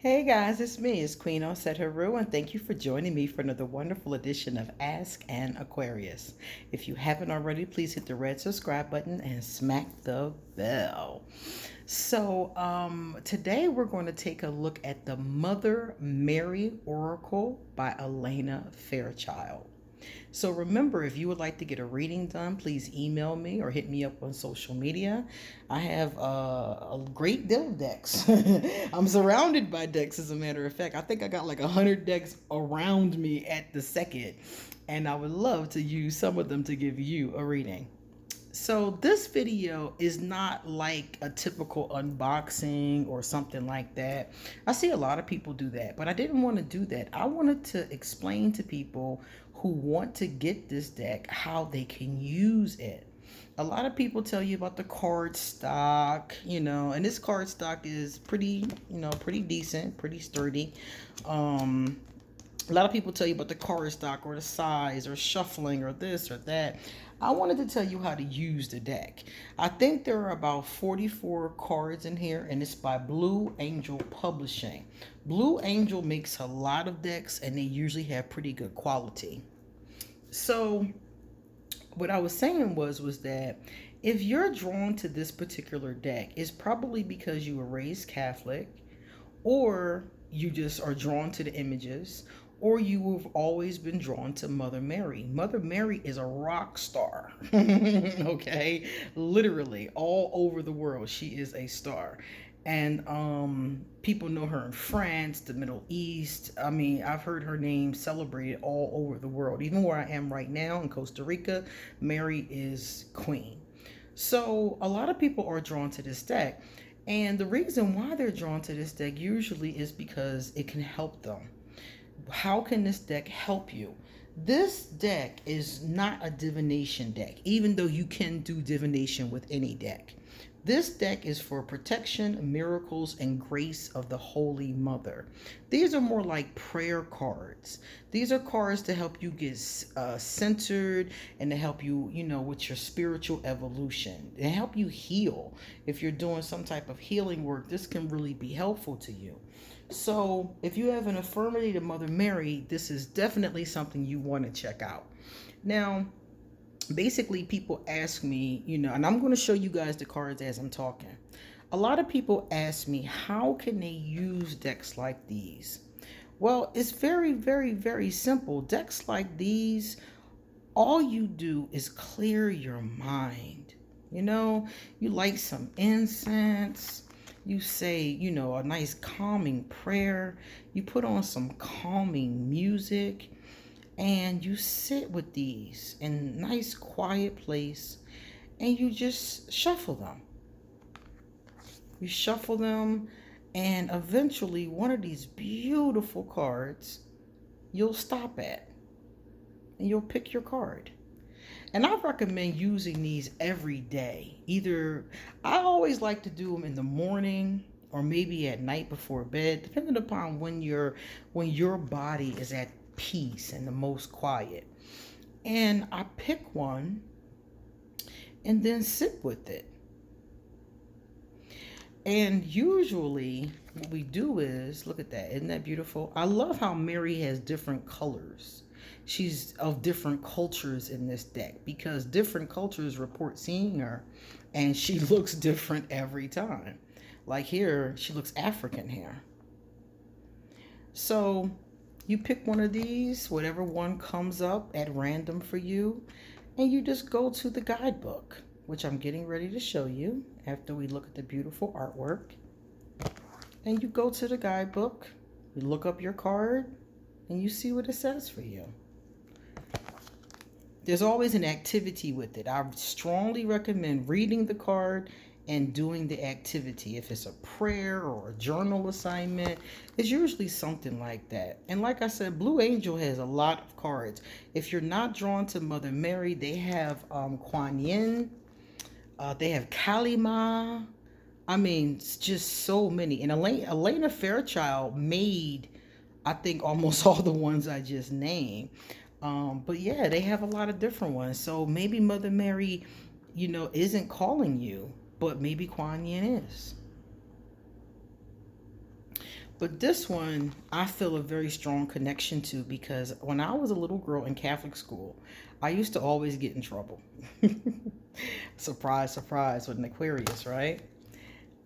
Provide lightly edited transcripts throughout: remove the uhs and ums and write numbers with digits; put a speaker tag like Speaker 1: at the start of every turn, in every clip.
Speaker 1: Hey guys, it's Queen Osset Haru, and thank you for joining me for another wonderful edition of Ask an Aquarius. If you haven't already, please hit the red subscribe button and smack the bell. Today we're going to take a look at the Mother Mary Oracle by Alana Fairchild. So remember, if you would like to get a reading done, please email me or hit me up on social media. I have a great deal of decks. I'm surrounded by decks, as a matter of fact. I think I got like 100 decks around me at the second, and I would love to use some of them to give you a reading. So this video is not like a typical unboxing or something like that. I see a lot of people do that, but I didn't want to do that. I wanted to explain to people who want to get this deck how they can use it. A lot of people tell you about the card stock, and this card stock is pretty, pretty decent, pretty sturdy. A lot of people tell you about the card stock or the size or shuffling or this or that. I wanted to tell you how to use the deck. I think there are about 44 cards in here, and it's by Blue Angel Publishing. Blue Angel makes a lot of decks, and they usually have pretty good quality. So what I was saying was that if you're drawn to this particular deck, it's probably because you were raised Catholic, or you just are drawn to the images, or you have always been drawn to Mother Mary. Mother Mary is a rock star, okay? Literally all over the world, she is a star. And people know her in France, the Middle East. I mean, I've heard her name celebrated all over the world. Even where I am right now in Costa Rica, Mary is queen. So a lot of people are drawn to this deck. And the reason why they're drawn to this deck usually is because it can help them. How can this deck help you? This deck is not a divination deck, even though you can do divination with any deck. This deck is for protection, miracles, and grace of the Holy Mother. These are more like prayer cards. These are cards to help you get centered and to help you, with your spiritual evolution. They help you heal. If you're doing some type of healing work, this can really be helpful to you. So if you have an affirmity to Mother Mary, this is definitely something you want to check out. Now, basically people ask me, and I'm going to show you guys the cards as I'm talking. A lot of people ask me, how can they use decks like these? Well, it's very, very, very simple. Decks like these, all you do is clear your mind. You light some incense. You say, a nice calming prayer. You put on some calming music. And you sit with these in a nice quiet place. And you just shuffle them. You shuffle them. And eventually one of these beautiful cards you'll stop at. And you'll pick your card. And I recommend using these every day. I always like to do them in the morning or maybe at night before bed, depending upon when your body is at peace and the most quiet. And I pick one and then sit with it. And usually what we do is, look at that, isn't that beautiful? I love how Mary has different colors. She's of different cultures in this deck because different cultures report seeing her, and she looks different every time. Like here, she looks African here. So you pick one of these, whatever one comes up at random for you, and you just go to the guidebook, which I'm getting ready to show you after we look at the beautiful artwork. And you go to the guidebook, you look up your card, and you see what it says for you. There's always an activity with it. I strongly recommend reading the card and doing the activity. If it's a prayer or a journal assignment, it's usually something like that. And like I said, Blue Angel has a lot of cards. If you're not drawn to Mother Mary, they have Kuan Yin, they have Kalima. I mean, it's just so many. And Alana Fairchild made, I think, almost all the ones I just named. But yeah, they have a lot of different ones. So maybe Mother Mary, isn't calling you, but maybe Kuan Yin is. But this one, I feel a very strong connection to because when I was a little girl in Catholic school, I used to always get in trouble. Surprise, surprise with an Aquarius, right?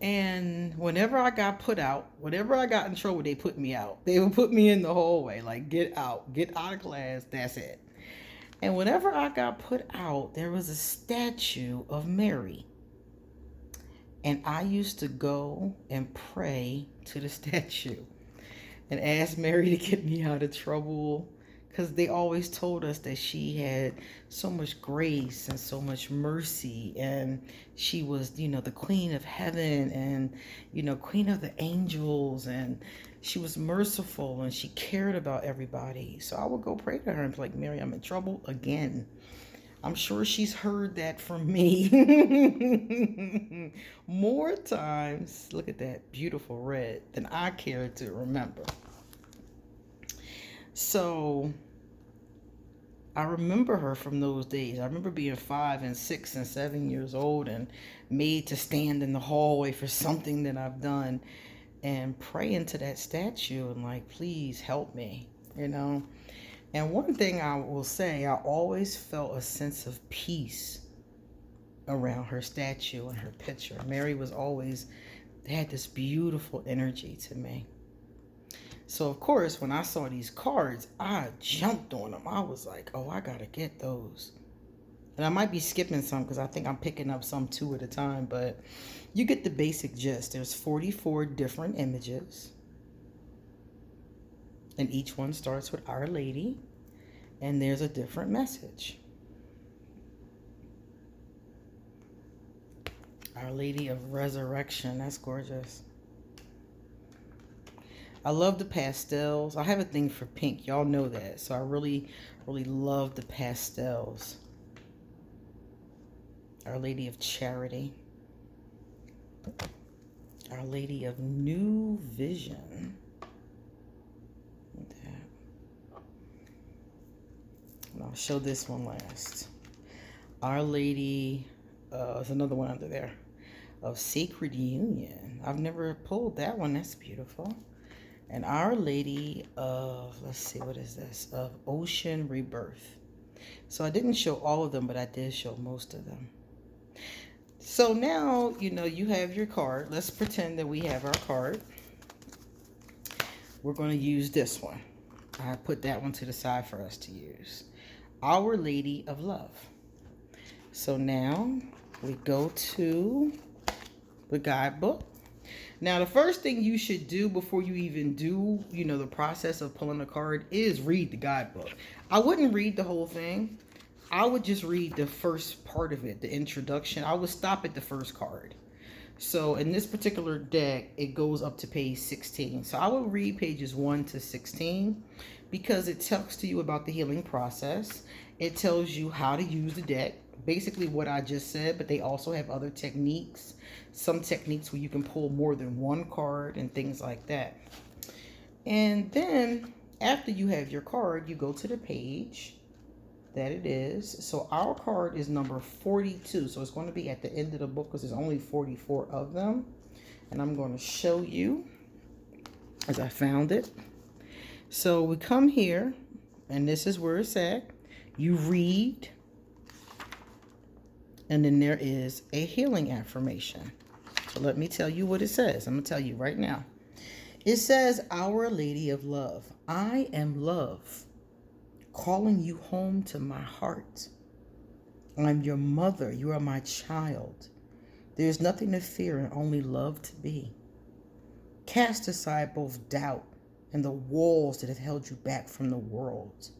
Speaker 1: And whenever I got put out, whenever I got in trouble, they put me out. They would put me in the hallway, like, get out of class, that's it. And whenever I got put out, there was a statue of Mary. And I used to go and pray to the statue and ask Mary to get me out of trouble, because they always told us that she had so much grace and so much mercy, and she was, the queen of heaven and, queen of the angels, and she was merciful and she cared about everybody. So I would go pray to her and be like, Mary, I'm in trouble again. I'm sure she's heard that from me more times, look at that beautiful red, than I care to remember. So I remember her from those days. I remember being 5 and 6 and 7 years old and made to stand in the hallway for something that I've done and praying to that statue and like, please help me, And one thing I will say, I always felt a sense of peace around her statue and her picture. Mary was always, had this beautiful energy to me. So, of course, when I saw these cards, I jumped on them. I was like, oh, I got to get those. And I might be skipping some because I think I'm picking up some 2 at a time. But you get the basic gist. There's 44 different images. And each one starts with Our Lady. And there's a different message. Our Lady of Resurrection. That's gorgeous. I love the pastels. I have a thing for pink. Y'all know that. So I really, really love the pastels. Our Lady of Charity. Our Lady of New Vision. Look at that. And I'll show this one last. Our Lady, there's another one under there, of Sacred Union. I've never pulled that one. That's beautiful. And Our Lady of, let's see, what is this? Of Ocean Rebirth. So I didn't show all of them, but I did show most of them. So now, you have your card. Let's pretend that we have our card. We're going to use this one. I put that one to the side for us to use. Our Lady of Love. So now we go to the guidebook. Now, the first thing you should do before you even do, the process of pulling a card is read the guidebook. I wouldn't read the whole thing. I would just read the first part of it, the introduction. I would stop at the first card. So in this particular deck, it goes up to page 16. So I will read pages 1 to 16 because it talks to you about the healing process. It tells you how to use the deck. Basically what I just said, but they also have other techniques. Some techniques where you can pull more than one card and things like that. And then after you have your card, you go to the page that it is. So our card is number 42. So it's going to be at the end of the book because there's only 44 of them. And I'm going to show you as I found it. So we come here and this is where it's at. You read. And then there is a healing affirmation. So let me tell you what it says. I'm going to tell you right now. It says, Our Lady of Love, I am love, calling you home to my heart. I'm your mother. You are my child. There's nothing to fear and only love to be. Cast aside both doubt and the walls that have held you back from the world.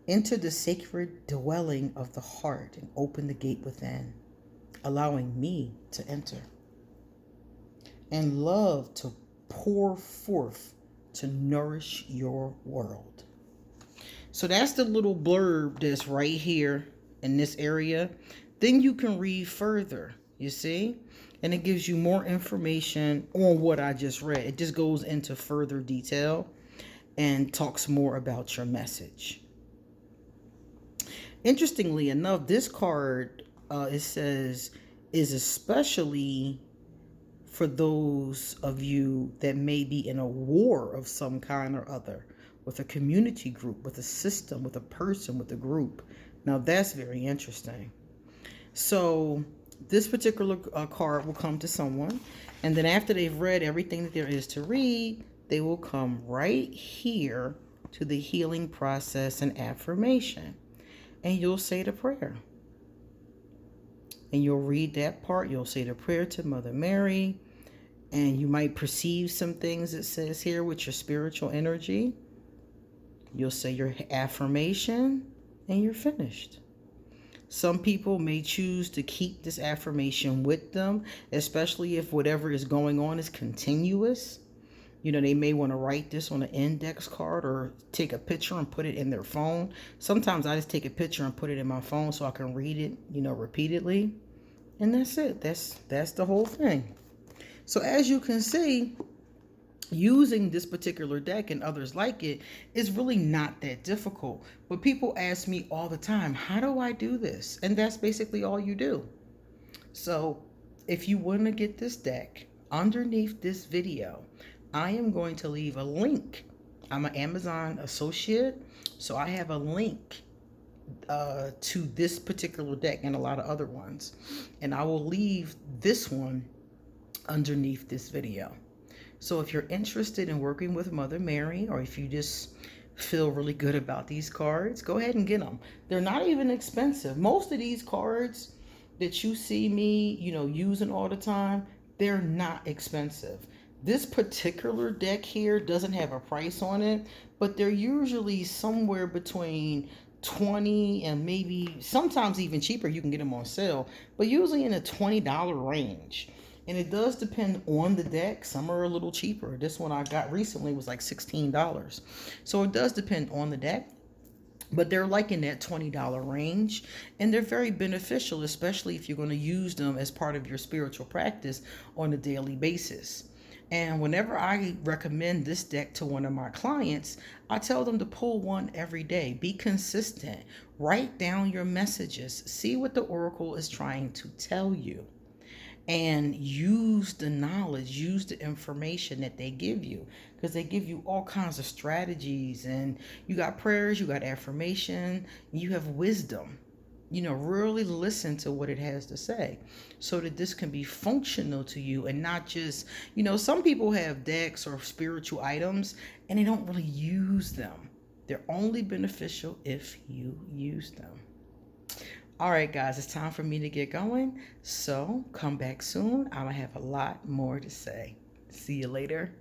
Speaker 1: Enter the sacred dwelling of the heart and open the gate within, allowing me to enter. And love to pour forth to nourish your world. So that's the little blurb that's right here in this area. Then you can read further, you see? And it gives you more information on what I just read. It just goes into further detail and talks more about your message. Interestingly enough, this card, it says, is especially for those of you that may be in a war of some kind or other, with a community group, with a system, with a person, with a group. Now that's very interesting. So this particular card will come to someone, and then after they've read everything that there is to read, they will come right here to the healing process and affirmation, and you'll say the prayer. And you'll read that part. You'll say the prayer to Mother Mary, and you might perceive some things it says here with your spiritual energy. You'll say your affirmation, and you're finished. Some people may choose to keep this affirmation with them, especially if whatever is going on is continuous. You know, they may want to write this on an index card or take a picture and put it in their phone. Sometimes I just take a picture and put it in my phone so I can read it, you know, repeatedly. And that's it. That's the whole thing. So as you can see, using this particular deck and others like it is really not that difficult. But people ask me all the time, how do I do this? And that's basically all you do. So if you want to get this deck, underneath this video, I am going to leave a link. I'm an Amazon associate, so I have a link to this particular deck and a lot of other ones. And I will leave this one underneath this video. So if you're interested in working with Mother Mary, or if you just feel really good about these cards, go ahead and get them. They're not even expensive. Most of these cards that you see me, you know, using all the time, they're not expensive. This particular deck here doesn't have a price on it, but they're usually somewhere between $20 and maybe sometimes even cheaper. You can get them on sale, but usually in a $20 range. And it does depend on the deck. Some are a little cheaper. This one I got recently was like $16. So it does depend on the deck, but they're like in that $20 range, and they're very beneficial, especially if you're going to use them as part of your spiritual practice on a daily basis. And whenever I recommend this deck to one of my clients, I tell them to pull one every day. Be consistent. Write down your messages. See what the oracle is trying to tell you. And use the knowledge, use the information that they give you, because they give you all kinds of strategies, and you got prayers, you got affirmation, you have wisdom. You know, really listen to what it has to say so that this can be functional to you and not just, you know, some people have decks or spiritual items and they don't really use them. They're only beneficial if you use them. All right, guys, it's time for me to get going. So come back soon. I'm going to have a lot more to say. See you later.